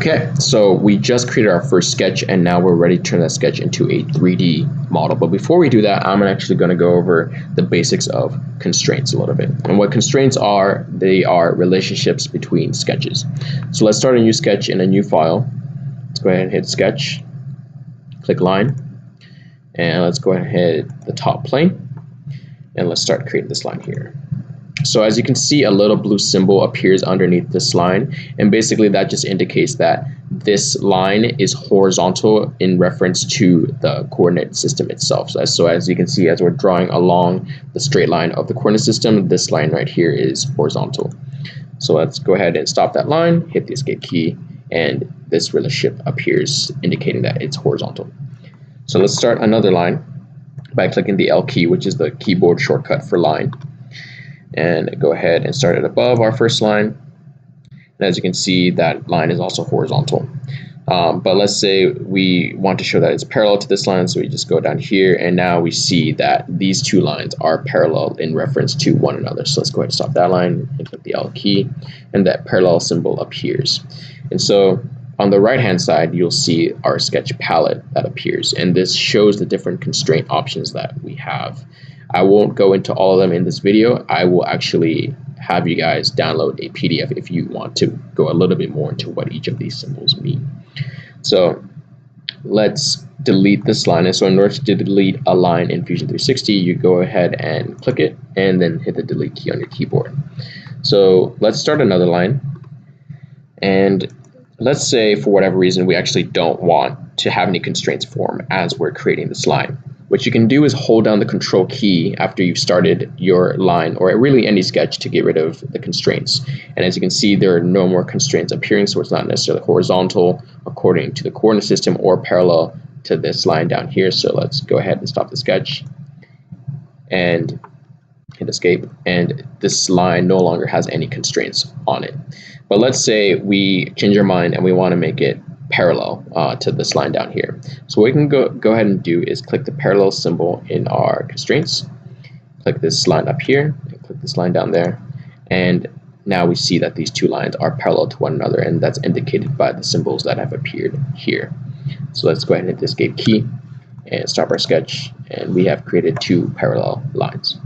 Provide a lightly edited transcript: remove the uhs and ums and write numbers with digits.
Okay, so we just created our first sketch and now we're ready to turn that sketch into a 3D model. But before we do that, I'm actually going to go over the basics of constraints a little bit. And what constraints are, they are relationships between sketches. So let's start a new sketch in a new file. Let's go ahead and hit sketch, click line, and let's go ahead and hit the top plane. And let's start creating this line here. So as you can see, a little blue symbol appears underneath this line, and basically that just indicates that this line is horizontal in reference to the coordinate system itself. So as you can see, as we're drawing along the straight line of the coordinate system, this line right here is horizontal. So let's go ahead and stop that line, hit the escape key, and this relationship appears indicating that it's horizontal. So let's start another line by clicking the L key, which is the keyboard shortcut for line. And go ahead and start it above our first line. And as you can see, that line is also horizontal. But let's say we want to show that it's parallel to this line, so we just go down here, and now we see that these two lines are parallel in reference to one another. So let's go ahead and stop that line and click the L key, and that parallel symbol appears. And so on the right hand side, you'll see our sketch palette that appears, and this shows the different constraint options that we have. I won't go into all of them in this video. I will actually have you guys download a PDF if you want to go a little bit more into what each of these symbols mean. So let's delete this line. And so in order to delete a line in Fusion 360, you go ahead and click it and then hit the delete key on your keyboard. So let's start another line. And let's say for whatever reason we actually don't want to have any constraints form as we're creating this line. What you can do is hold down the control key after you've started your line or really any sketch to get rid of the constraints. And as you can see, there are no more constraints appearing, so it's not necessarily horizontal according to the coordinate system or parallel to this line down here. So let's go ahead and stop the sketch and hit escape, and this line no longer has any constraints on it. But let's say we change our mind and we want to make it parallel to this line down here. So what we can go ahead and do is click the parallel symbol in our constraints, click this line up here, and click this line down there, and now we see that these two lines are parallel to one another, and that's indicated by the symbols that have appeared here. So let's go ahead and hit the escape key and stop our sketch, and we have created two parallel lines.